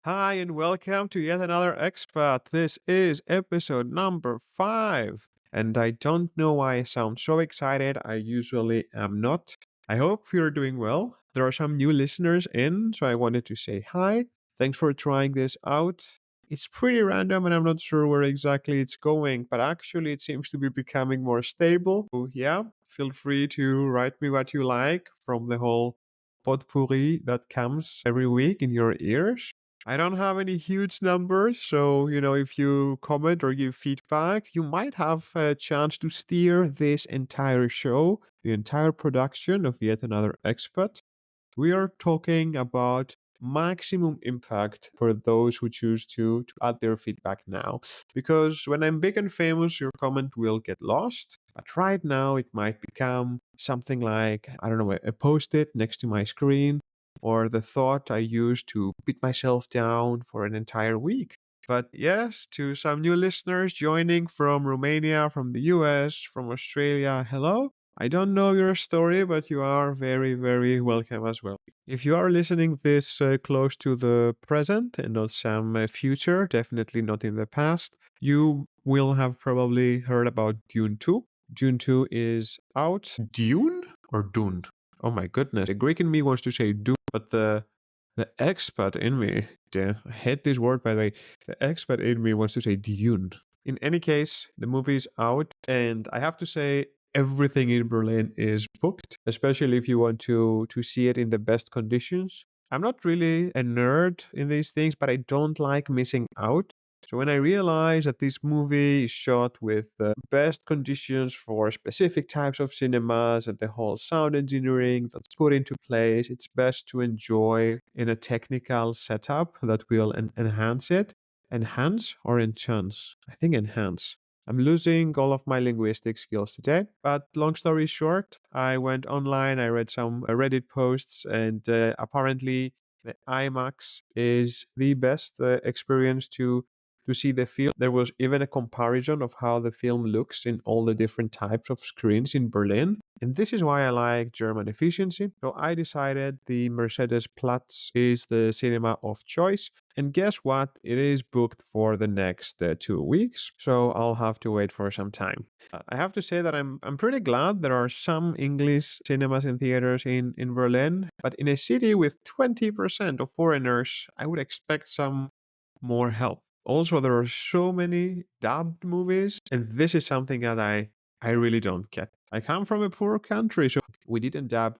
Hi, and welcome to yet another expat. This is episode number 5. And I don't know why I sound so excited. I usually am not. I hope you're doing well. There are some new listeners in, so I wanted to say hi. Thanks for trying this out. It's pretty random, and I'm not sure where exactly it's going, but actually, it seems to be becoming more stable. So, yeah, feel free to write me what you like from the whole potpourri that comes every week in your ears. I don't have any huge numbers, so if you comment or give feedback, you might have a chance to steer this entire show, the entire production of Yet Another Expat. We are talking about maximum impact for those who choose to add their feedback now. Because when I'm big and famous, your comment will get lost. But right now, it might become something like, I don't know, a post it next to my screen or the thought I use to beat myself down for an entire week. But yes, to some new listeners joining from Romania, from the US, from Australia, hello. I don't know your story, but you are very, very welcome as well. If you are listening this close to the present and not some future, definitely not in the past, you will have probably heard about Dune 2. Dune 2 is out. Dune or Dune? Oh my goodness. The Greek in me wants to say Dune, but the expat in me, I hate this word by the way, the expat in me wants to say Dune. In any case, the movie is out, and I have to say, everything in Berlin is booked, especially if you want to see it in the best conditions. I'm not really a nerd in these things, but I don't like missing out. So when I realized that this movie is shot with the best conditions for specific types of cinemas and the whole sound engineering that's put into place, it's best to enjoy in a technical setup that will enhance it. Enhance or enchance? I think enhance. I'm losing all of my linguistic skills today. But long story short, I went online, I read some Reddit posts, and apparently the IMAX is the best experience to see the film. There was even a comparison of how the film looks in all the different types of screens in Berlin. And this is why I like German efficiency. So I decided the Mercedes Platz is the cinema of choice. And guess what? It is booked for the next 2 weeks. So I'll have to wait for some time. I have to say that I'm pretty glad there are some English cinemas and theaters in Berlin. But in a city with 20% of foreigners, I would expect some more help. Also, there are so many dubbed movies, and this is something that I really don't get. I come from a poor country, so we didn't dub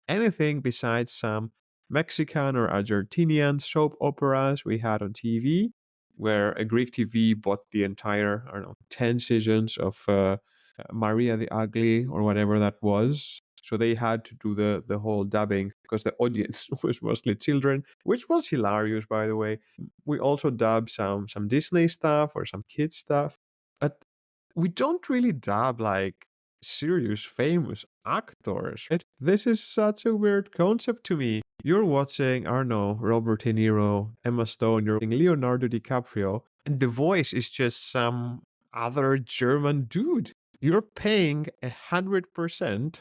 anything besides some Mexican or Argentinian soap operas we had on TV, where a Greek TV bought the entire, I don't know, 10 seasons of Maria the Ugly or whatever that was. So they had to do the whole dubbing because the audience was mostly children, which was hilarious, by the way. We also dubbed some Disney stuff or some kids stuff, but we don't really dub like serious famous actors. This is such a weird concept to me. You're watching, I don't know, Robert De Niro, Emma Stone, you're watching Leonardo DiCaprio, and the voice is just some other German dude. You're paying 100%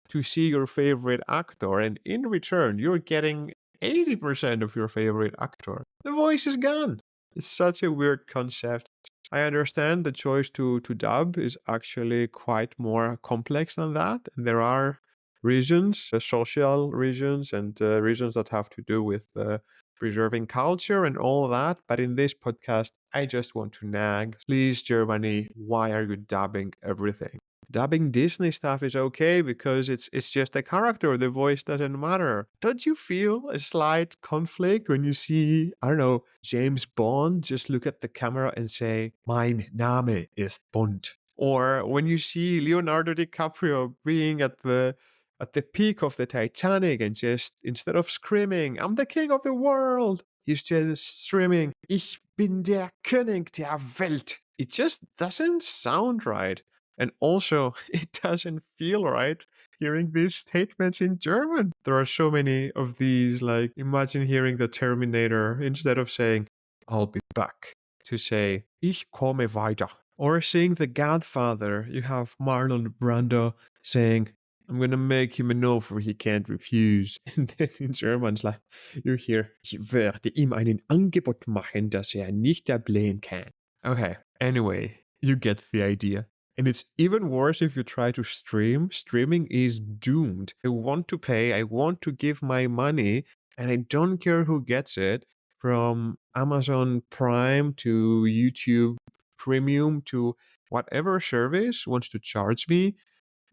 to see your favorite actor, and in return, you're getting 80% of your favorite actor. The voice is gone. It's such a weird concept. I understand the choice to dub is actually quite more complex than that. And there are reasons, social reasons, and reasons that have to do with preserving culture and all that. But in this podcast, I just want to nag. Please, Germany, why are you dubbing everything? Dubbing Disney stuff is okay because it's just a character. The voice doesn't matter. Don't you feel a slight conflict when you see, I don't know, James Bond just look at the camera and say, "Mein Name ist Bond," or when you see Leonardo DiCaprio being at the peak of the Titanic and just instead of screaming, "I'm the king of the world," he's just screaming, "Ich bin der König der Welt." It just doesn't sound right. And also, it doesn't feel right hearing these statements in German. There are so many of these, like, imagine hearing the Terminator instead of saying, "I'll be back," to say, "Ich komme weiter." Or seeing The Godfather, you have Marlon Brando saying, I'm gonna make him an offer he can't refuse. And then in German, it's like, you hear, ich werde ihm einen Angebot machen, das nicht ablehnen kann. Okay, anyway, you get the idea. And it's even worse if you try to stream. Streaming is doomed. I want to pay, I want to give my money, and I don't care who gets it, from Amazon Prime to YouTube Premium to whatever service wants to charge me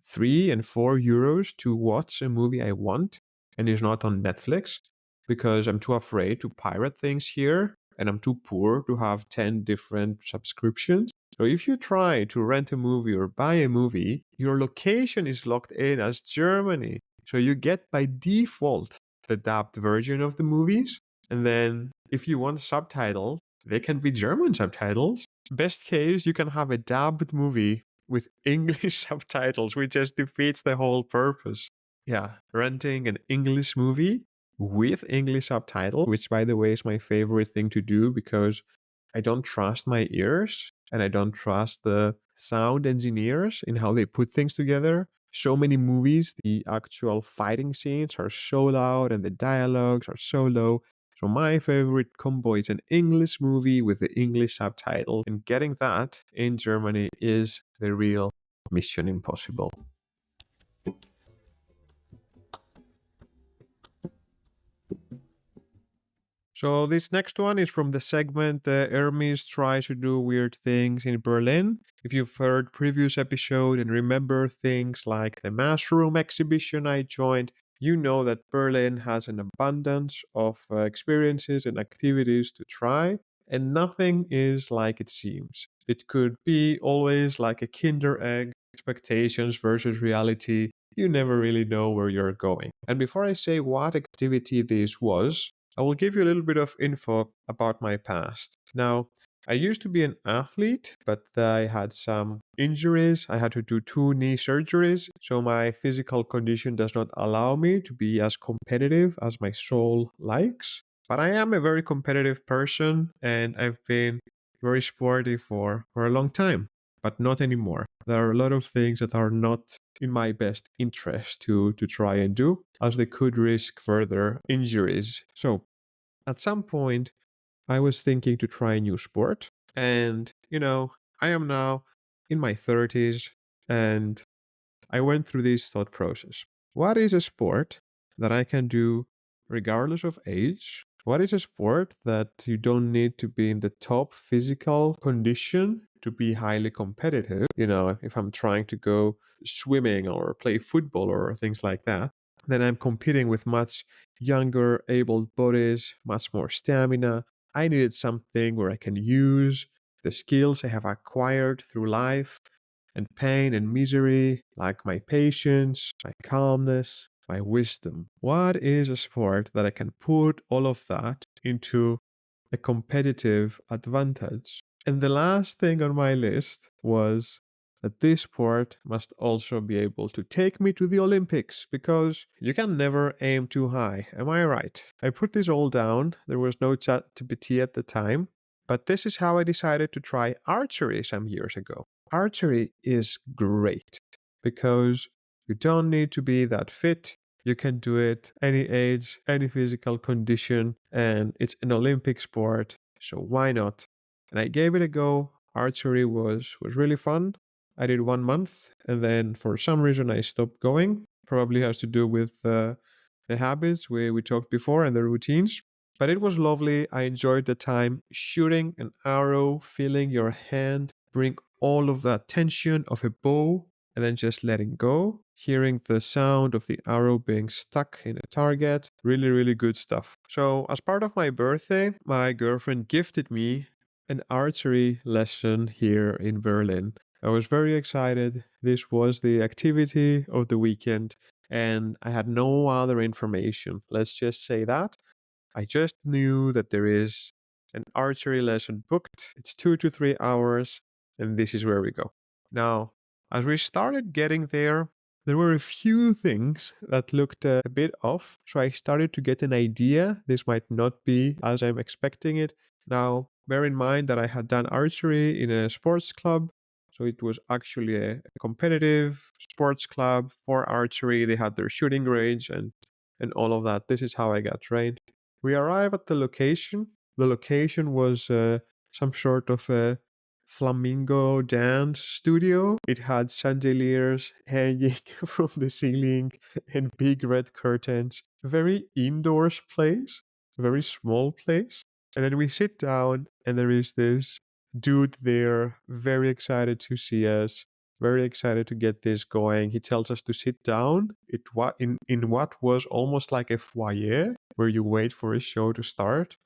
3 and 4 euros to watch a movie I want and is not on Netflix because I'm too afraid to pirate things here and I'm too poor to have 10 different subscriptions. So if you try to rent a movie or buy a movie, your location is locked in as Germany. So you get by default the dubbed version of the movies. And then if you want subtitles, they can be German subtitles. Best case, you can have a dubbed movie with English subtitles, which just defeats the whole purpose. Yeah, renting an English movie with English subtitles, which by the way is my favorite thing to do because I don't trust my ears and I don't trust the sound engineers in how they put things together. So many movies, the actual fighting scenes are so loud and the dialogues are so low. So my favorite combo is an English movie with the English subtitle, and getting that in Germany is the real mission impossible. So this next one is from the segment Hermes tries to do weird things in Berlin. If you've heard previous episode and remember things like the mushroom exhibition I joined, you know that Berlin has an abundance of experiences and activities to try, and nothing is like it seems. It could be always like a Kinder egg, expectations versus reality. You never really know where you're going. And before I say what activity this was, I will give you a little bit of info about my past. Now, I used to be an athlete, but I had some injuries. I had to do 2 knee surgeries, so my physical condition does not allow me to be as competitive as my soul likes. But I am a very competitive person, and I've been very sporty for a long time, but not anymore. There are a lot of things that are not in my best interest to try and do, as they could risk further injuries. So at some point, I was thinking to try a new sport. And, I am now in my 30s and I went through this thought process. What is a sport that I can do regardless of age? What is a sport that you don't need to be in the top physical condition to be highly competitive? If I'm trying to go swimming or play football or things like that, then I'm competing with much younger, able bodies, much more stamina. I needed something where I can use the skills I have acquired through life and pain and misery, like my patience, my calmness, my wisdom. What is a sport that I can put all of that into a competitive advantage? And the last thing on my list was that this sport must also be able to take me to the Olympics because you can never aim too high. Am I right? I put this all down. There was no ChatGPT at the time, but this is how I decided to try archery some years ago. Archery is great because you don't need to be that fit. You can do it any age, any physical condition, and it's an Olympic sport. So why not? And I gave it a go. Archery was really fun. I did 1 month, and then for some reason I stopped going. Probably has to do with the habits we talked before and the routines. But it was lovely. I enjoyed the time shooting an arrow, feeling your hand bring all of that tension of a bow and then just letting go, hearing the sound of the arrow being stuck in a target. Really, really good stuff. So, as part of my birthday, my girlfriend gifted me an archery lesson here in Berlin. I was very excited. This was the activity of the weekend, and I had no other information. Let's just say that. I just knew that there is an archery lesson booked. It's 2 to 3 hours, and this is where we go. Now, as we started getting there, there were a few things that looked a bit off. So I started to get an idea this might not be as I'm expecting it. Now, bear in mind that I had done archery in a sports club, So it was actually a competitive sports club for archery. They had their shooting range and all of that. This is how I got trained. We arrive at the location. The location was some sort of a flamingo dance studio. It had chandeliers hanging from the ceiling and big red curtains. Very indoors place, very small place. And then we sit down, and there is this dude there, very excited to see us, very excited to get this going. He tells us to sit down in what was almost like a foyer where you wait for a show to start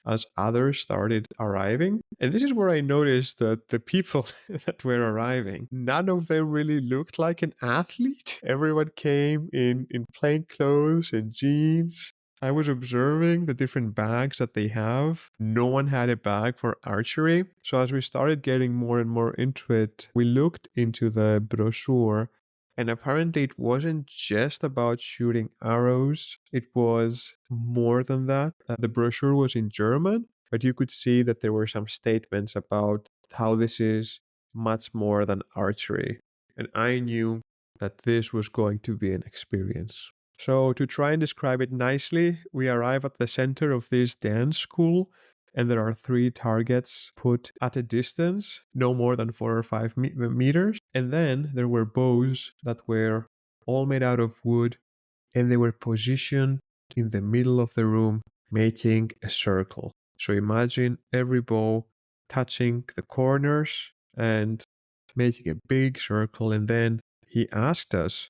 as others started arriving. And this is where I noticed that the people that were arriving, none of them really looked like an athlete. Everyone came in plain clothes and jeans. I was observing the different bags that they have. No one had a bag for archery. So as we started getting more and more into it, we looked into the brochure, and apparently it wasn't just about shooting arrows. It was more than that. The brochure was in German, but you could see that there were some statements about how this is much more than archery. And I knew that this was going to be an experience. So, to try and describe it nicely, we arrive at the center of this dance school, and there are three targets put at a distance, no more than 4 or 5 meters. And then there were bows that were all made out of wood, and they were positioned in the middle of the room, making a circle. So, imagine every bow touching the corners and making a big circle. And then he asked us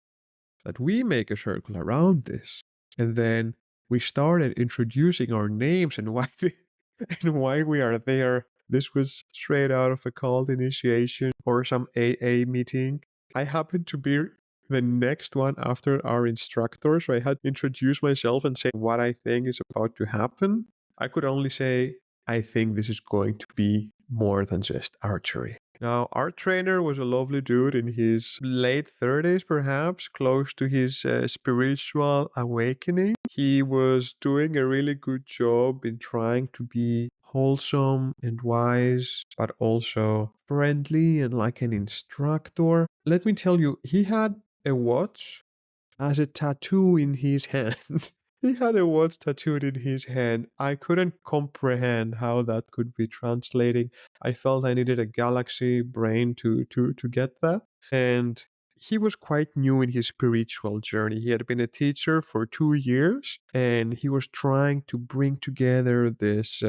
that we make a circle around this. And then we started introducing our names and and why we are there. This was straight out of a cult initiation or some AA meeting. I happened to be the next one after our instructor, so I had to introduce myself and say what I think is about to happen. I could only say, I think this is going to be more than just archery. Now, our trainer was a lovely dude in his late 30s, perhaps, close to his spiritual awakening. He was doing a really good job in trying to be wholesome and wise, but also friendly and like an instructor. Let me tell you, he had a watch as a tattoo in his hand. He had a watch tattooed in his hand. I couldn't comprehend how that could be translating. I felt I needed a galaxy brain to get that. And he was quite new in his spiritual journey. He had been a teacher for 2 years, and he was trying to bring together this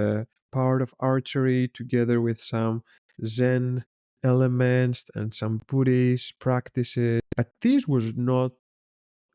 part of archery together with some Zen elements and some Buddhist practices. But this was not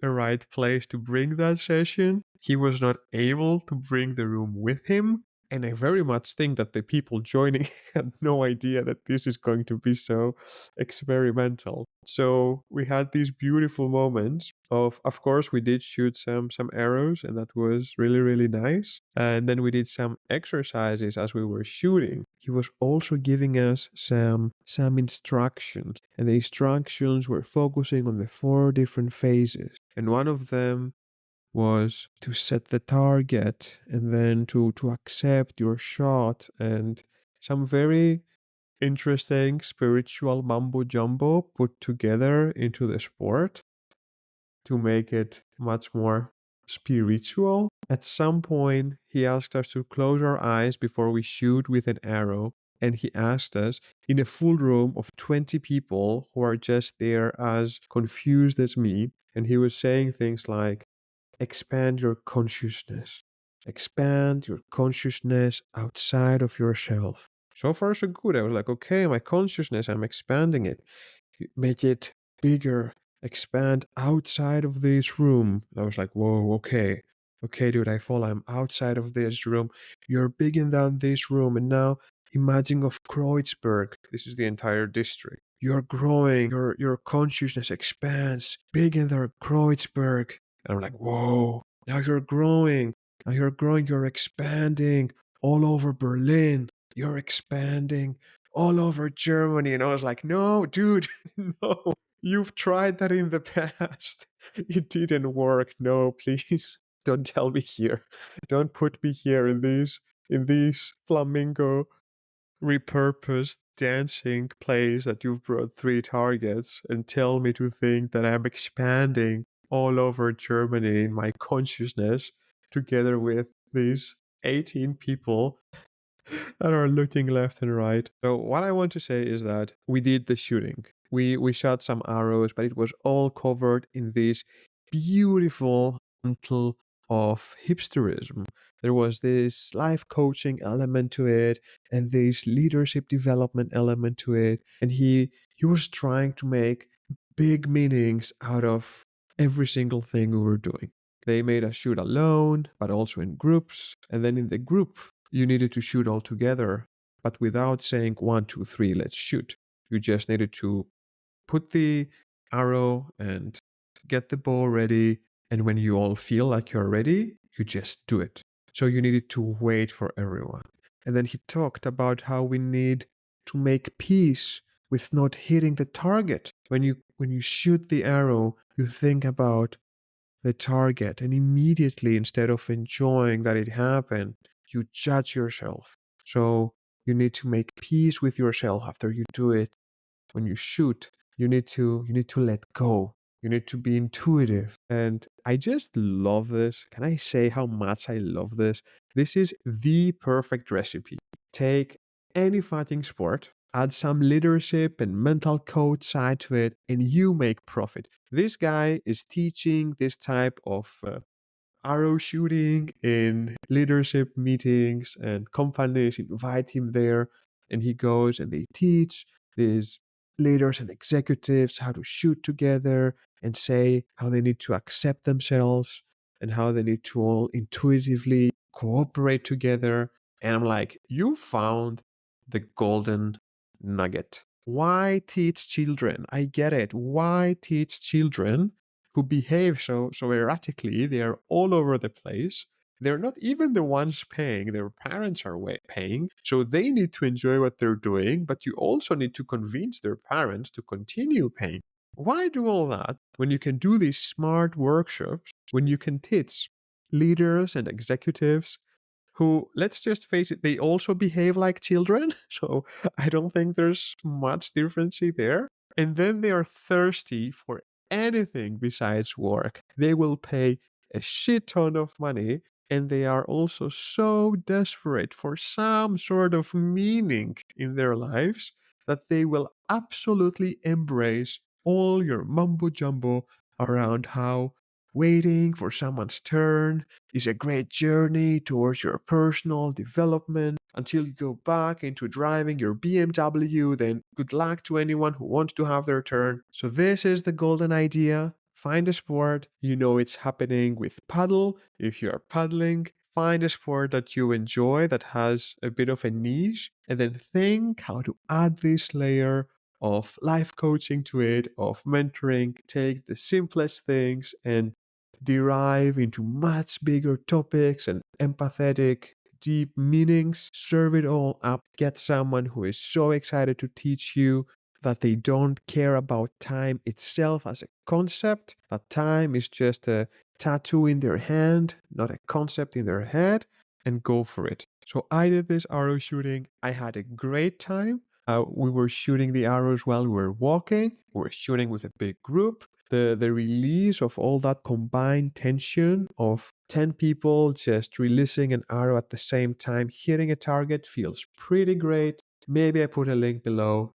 a right place to bring that session. He was not able to bring the room with him. And I very much think that the people joining had no idea that this is going to be so experimental. So we had these beautiful moments of course, we did shoot some arrows, and that was really, really nice. And then we did some exercises as we were shooting. He was also giving us some instructions, and the instructions were focusing on the 4 different phases. And one of them was to set the target and then to accept your shot, and some very interesting spiritual mumbo jumbo put together into the sport to make it much more spiritual. At some point, he asked us to close our eyes before we shoot with an arrow. And he asked us in a full room of 20 people who are just there as confused as me. And he was saying things like, expand your consciousness. Expand your consciousness outside of yourself. So far, so good. I was like, okay, my consciousness, I'm expanding it. Make it bigger. Expand outside of this room. I was like, whoa, okay. Okay, dude, I fall. I'm outside of this room. You're bigger than this room. And now imagine of Kreuzberg. This is the entire district. You're growing. Your consciousness expands bigger than Kreuzberg. And I'm like, whoa, now you're growing. Now you're growing. You're expanding all over Berlin. You're expanding all over Germany. And I was like, no, dude, no. You've tried that in the past. It didn't work. No, please. Don't tell me here. Don't put me here in these flamingo repurposed dancing place that you've brought 3 targets and tell me to think that I'm expanding all over Germany in my consciousness together with these 18 people that are looking left and right. So what I want to say is that we did the shooting. We shot some arrows, but it was all covered in this beautiful mantle of hipsterism. There was this life coaching element to it and this leadership development element to it. And he was trying to make big meanings out of every single thing we were doing. They made us shoot alone, but also in groups. And then in the group, you needed to shoot all together, but without saying 1, 2, 3, let's shoot. You just needed to put the arrow and get the bow ready. And when you all feel like you're ready, you just do it. So you needed to wait for everyone. And then he talked about how we need to make peace with not hitting the target. When you shoot the arrow, you think about the target, and immediately, instead of enjoying that it happened, you judge yourself. So you need to make peace with yourself after you do it. When you shoot, you need to let go. You need to be intuitive. And I just love this. Can I say how much I love this? This is the perfect recipe. Take any fighting sport, add some leadership and mental coach side to it, and you make profit. This guy is teaching this type of arrow shooting in leadership meetings, and companies invite him there, and he goes and they teach these leaders and executives how to shoot together and say how they need to accept themselves and how they need to all intuitively cooperate together. And I'm like, you found the golden nugget. Why teach children? I get it. Why teach children who behave so erratically? They are all over the place. They're not even the ones paying. Their parents are paying. So they need to enjoy what they're doing, but you also need to convince their parents to continue paying. Why do all that when you can do these smart workshops, when you can teach leaders and executives who, let's just face it, they also behave like children. So I don't think there's much difference there. And then they are thirsty for anything besides work. They will pay a shit ton of money, and they are also so desperate for some sort of meaning in their lives that they will absolutely embrace all your mumbo jumbo around how waiting for someone's turn is a great journey towards your personal development until you go back into driving your BMW. Then good luck to anyone who wants to have their turn. So this is the golden idea. Find a sport you know it's happening with paddle. If you are paddling, find a sport that you enjoy that has a bit of a niche, and then think how to add this layer of life coaching to it, of mentoring. Take the simplest things and derive into much bigger topics and empathetic, deep meanings. Serve it all up. Get someone who is so excited to teach you that they don't care about time itself as a concept, that time is just a tattoo in their hand, not a concept in their head, and go for it. So I did this arrow shooting. I had a great time. We were shooting the arrows while we were walking. We were shooting with a big group. The release of all that combined tension of 10 people just releasing an arrow at the same time, hitting a target, feels pretty great. Maybe I put a link below.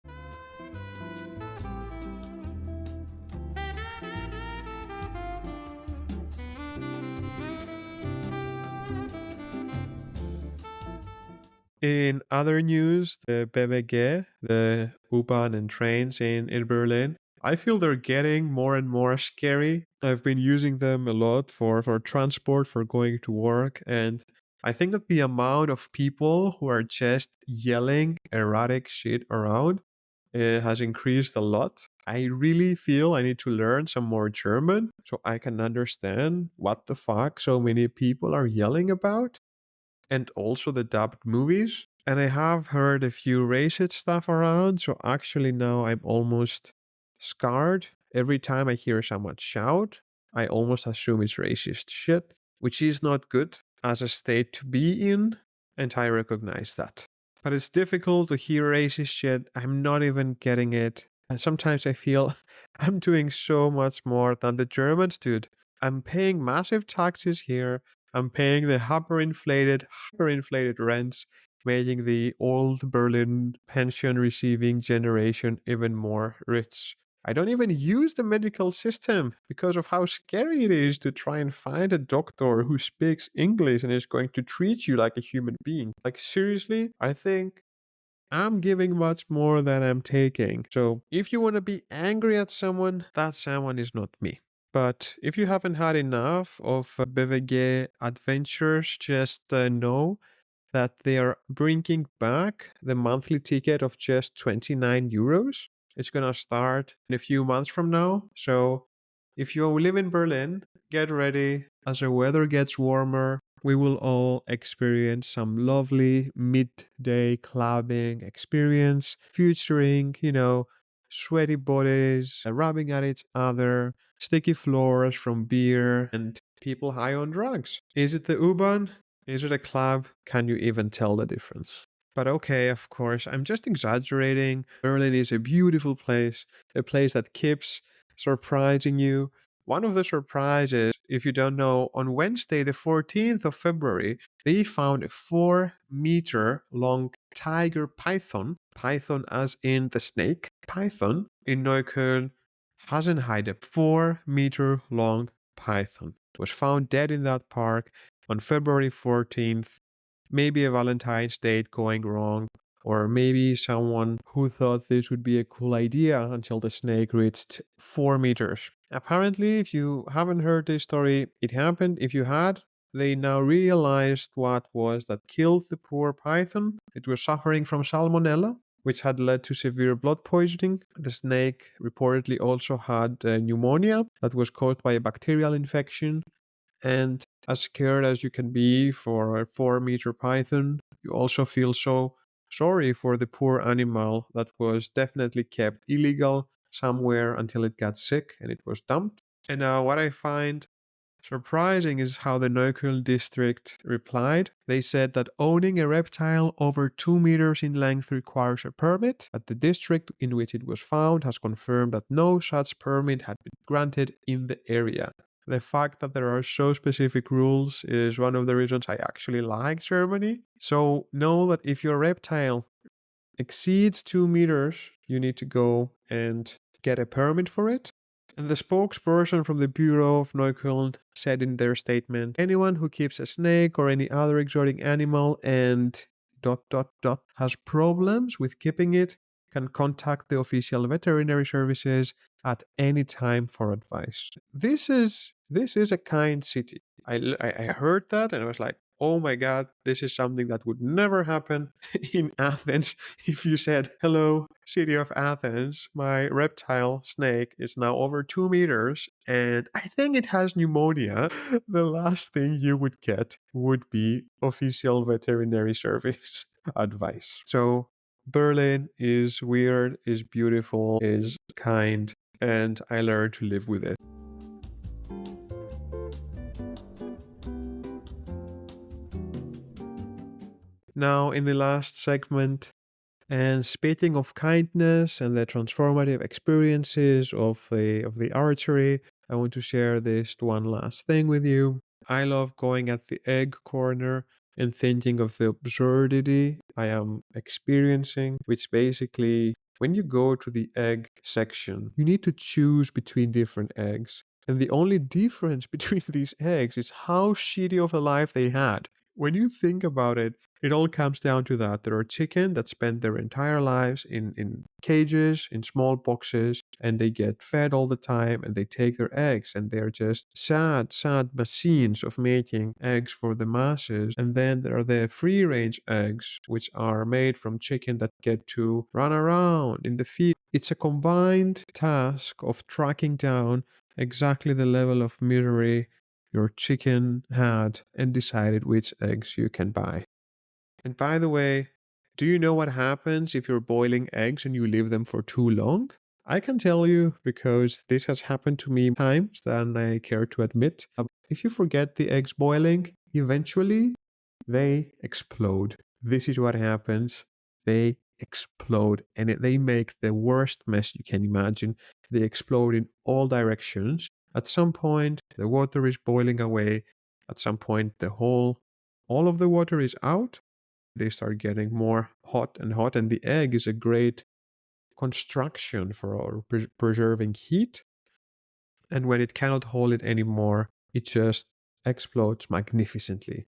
In other news, the BWG, the U-Bahn and trains in Berlin, I feel they're getting more and more scary. I've been using them a lot for transport, for going to work, and I think that the amount of people who are just yelling erratic shit around has increased a lot. I really feel I need to learn some more German so I can understand what the fuck so many people are yelling about, and also the dubbed movies. And I have heard a few racist stuff around, so actually now I'm almost scarred. Every time I hear someone shout, I almost assume it's racist shit, which is not good as a state to be in, and I recognize that. But it's difficult to hear racist shit. I'm not even getting it. And sometimes I feel I'm doing so much more than the Germans, dude. I'm paying massive taxes here. I'm paying the hyperinflated rents, making the old Berlin pension receiving generation even more rich. I don't even use the medical system because of how scary it is to try and find a doctor who speaks English and is going to treat you like a human being. Like, seriously, I think I'm giving much more than I'm taking. So if you want to be angry at someone, that someone is not me. But if you haven't had enough of BVG adventures, just know that they are bringing back the monthly ticket of just 29 euros. It's going to start in a few months from now. So if you live in Berlin, get ready. As the weather gets warmer, we will all experience some lovely midday clubbing experience featuring, sweaty bodies rubbing at each other, sticky floors from beer, and people high on drugs. Is it the U-Bahn? Is it a club? Can you even tell the difference? But okay, of course, I'm just exaggerating. Berlin is a beautiful place, a place that keeps surprising you. One of the surprises, if you don't know, on Wednesday, the 14th of February, they found a 4-meter long tiger python as in the snake, python, in Neukölln, Hasenheide, 4-meter long python. It was found dead in that park on February 14th. Maybe a Valentine's date going wrong, or maybe someone who thought this would be a cool idea until the snake reached 4 meters. Apparently, if you haven't heard this story, it happened. If you had, they now realized what was that killed the poor python. It was suffering from salmonella, which had led to severe blood poisoning. The snake reportedly also had pneumonia that was caused by a bacterial infection. And as scared as you can be for a 4-meter python, you also feel so sorry for the poor animal that was definitely kept illegal somewhere until it got sick and it was dumped. And what I find surprising is how the Neukölln district replied. They said that owning a reptile over 2 meters in length requires a permit, but the district in which it was found has confirmed that no such permit had been granted in the area. The fact that there are so specific rules is one of the reasons I actually like Germany. So know that if your reptile exceeds 2 meters, you need to go and get a permit for it. And the spokesperson from the Bureau of Neukölln said in their statement, anyone who keeps a snake or any other exotic animal and ... has problems with keeping it can contact the official veterinary services at any time for advice. This is a kind city. I heard that and I was like, oh my god, this is something that would never happen in Athens. If you said, hello, city of Athens, my reptile snake is now over 2 meters and I think it has pneumonia, the last thing you would get would be official veterinary service advice. So Berlin is weird, is beautiful, is kind, and I learned to live with it. Now, in the last segment, and speaking of kindness and the transformative experiences of the archery, I want to share this one last thing with you. I love going at the egg corner and thinking of the absurdity I am experiencing, which basically, when you go to the egg section, you need to choose between different eggs. And the only difference between these eggs is how shitty of a life they had. When you think about it, it all comes down to that. There are chicken that spend their entire lives in cages, in small boxes, and they get fed all the time and they take their eggs and they're just sad machines of making eggs for the masses. And then there are the free range eggs, which are made from chicken that get to run around in the field. It's a combined task of tracking down exactly the level of misery your chicken had and decided which eggs you can buy. And by the way, do you know what happens if you're boiling eggs and you leave them for too long? I can tell you because this has happened to me times than I care to admit. If you forget the eggs boiling, eventually they explode. This is what happens they explode and they make the worst mess you can imagine. They explode in all directions. At some point, the water is boiling away. At some point, all of the water is out. They start getting more hot and hot, and the egg is a great construction for preserving heat. And when it cannot hold it anymore, it just explodes magnificently.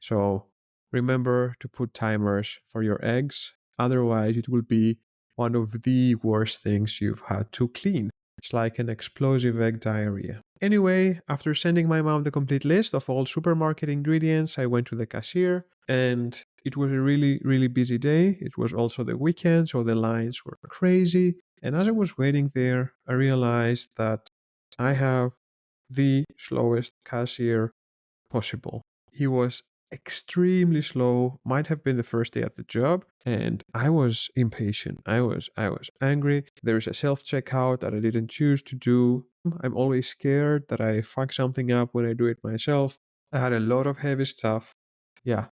So remember to put timers for your eggs. Otherwise, it will be one of the worst things you've had to clean. It's like an explosive egg diarrhea. Anyway, after sending my mom the complete list of all supermarket ingredients, I went to the cashier and it was a really, really busy day. It was also the weekend, so the lines were crazy. And as I was waiting there, I realized that I have the slowest cashier possible. He was extremely slow, might have been the first day at the job, and I was impatient. I was angry. There is a self-checkout that I didn't choose to do. I'm always scared that I fuck something up when I do it myself. I had a lot of heavy stuff. Yeah,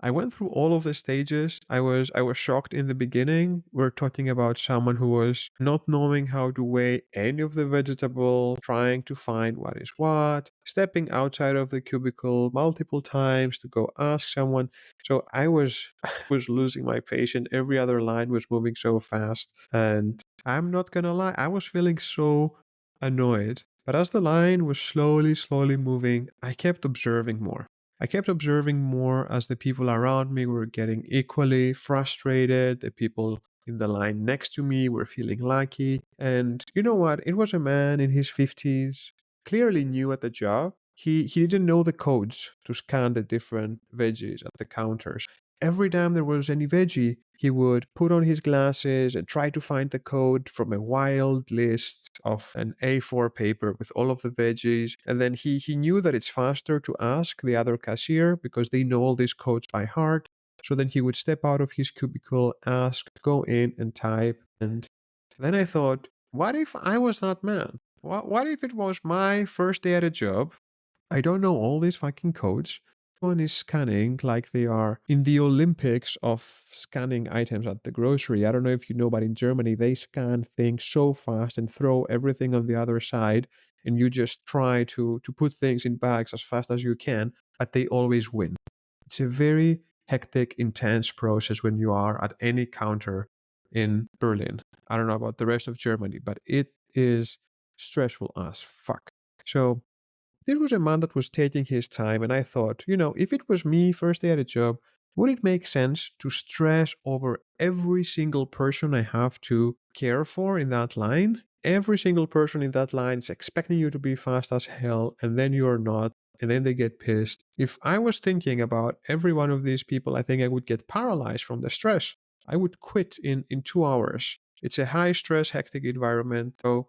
I went through all of the stages. I was shocked in the beginning. We're talking about someone who was not knowing how to weigh any of the vegetable, trying to find what is what, stepping outside of the cubicle multiple times to go ask someone. So I was was losing my patience. Every other line was moving so fast. And I'm not gonna lie, I was feeling so annoyed. But as the line was slowly, slowly moving, I kept observing more. I kept observing more as the people around me were getting equally frustrated. The people in the line next to me were feeling lucky. And you know what? It was a man in his 50s, clearly new at the job. He didn't know the codes to scan the different veggies at the counters. Every time there was any veggie, he would put on his glasses and try to find the code from a wild list of an A4 paper with all of the veggies. And then he knew that it's faster to ask the other cashier because they know all these codes by heart. So then he would step out of his cubicle, ask, go in and type. And then I thought, what if I was that man? What if it was my first day at a job? I don't know all these fucking codes. One is scanning like they are in the Olympics of scanning items at the grocery. I don't know if you know, but in Germany, they scan things so fast and throw everything on the other side. And you just try to put things in bags as fast as you can, but they always win. It's a very hectic, intense process when you are at any counter in Berlin. I don't know about the rest of Germany, but it is stressful as fuck. So this was a man that was taking his time, and I thought, if it was me first day at a job, would it make sense to stress over every single person I have to care for in that line? Every single person in that line is expecting you to be fast as hell, and then you're not, and then they get pissed. If I was thinking about every one of these people, I think I would get paralyzed from the stress. I would quit in 2 hours. It's a high stress, hectic environment. So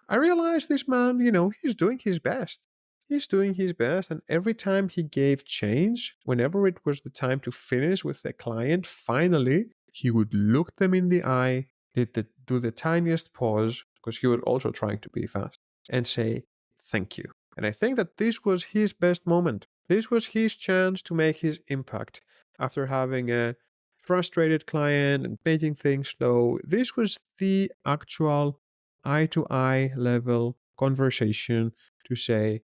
I realized this man, he's doing his best. He's doing his best, and every time he gave change, whenever it was the time to finish with the client, finally, he would look them in the eye, do the tiniest pause, because he was also trying to be fast, and say, thank you. And I think that this was his best moment. This was his chance to make his impact after having a frustrated client and making things slow. This was the actual eye to eye level conversation to say,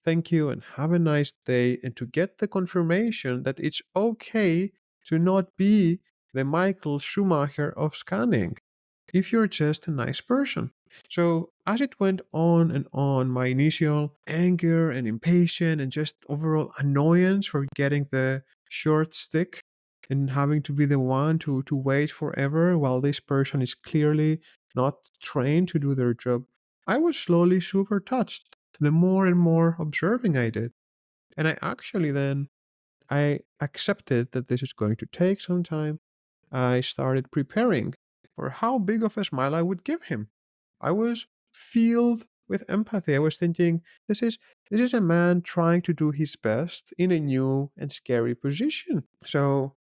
thank you and have a nice day, and to get the confirmation that it's okay to not be the Michael Schumacher of scanning if you're just a nice person. So, as it went on and on, my initial anger and impatience and just overall annoyance for getting the short stick and having to be the one to wait forever while this person is clearly not trained to do their job, I was slowly super touched the more and more observing I did. And I accepted that this is going to take some time. I started preparing for how big of a smile I would give him. I was filled with empathy. I was thinking, this is a man trying to do his best in a new and scary position. So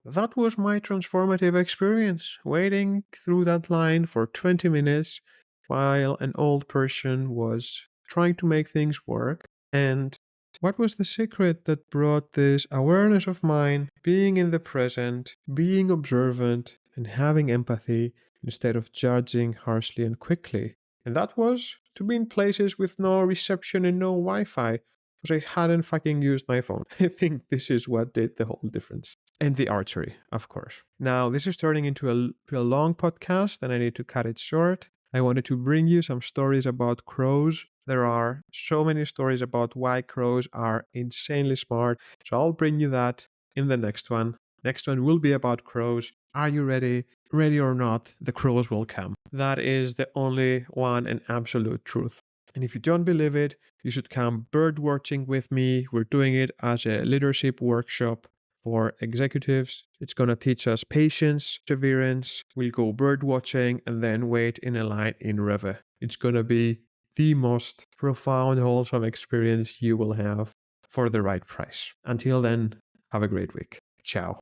that was my transformative experience, waiting through that line for 20 minutes while an old person was trying to make things work. And what was the secret that brought this awareness of mine, being in the present, being observant, and having empathy instead of judging harshly and quickly. And that was to be in places with no reception and no Wi Fi because I hadn't fucking used my phone. I think this is what did the whole difference. And the archery, of course. Now, this is turning into a long podcast and I need to cut it short. I wanted to bring you some stories about crows. There are so many stories about why crows are insanely smart. So I'll bring you that in the next one. Next one will be about crows. Are you ready? Ready or not, the crows will come. That is the only one and absolute truth. And if you don't believe it, you should come bird watching with me. We're doing it as a leadership workshop for executives. It's going to teach us patience, perseverance. We'll go bird watching and then wait in a line in Rewe. It's going to be the most profound, wholesome experience you will have for the right price. Until then, have a great week. Ciao.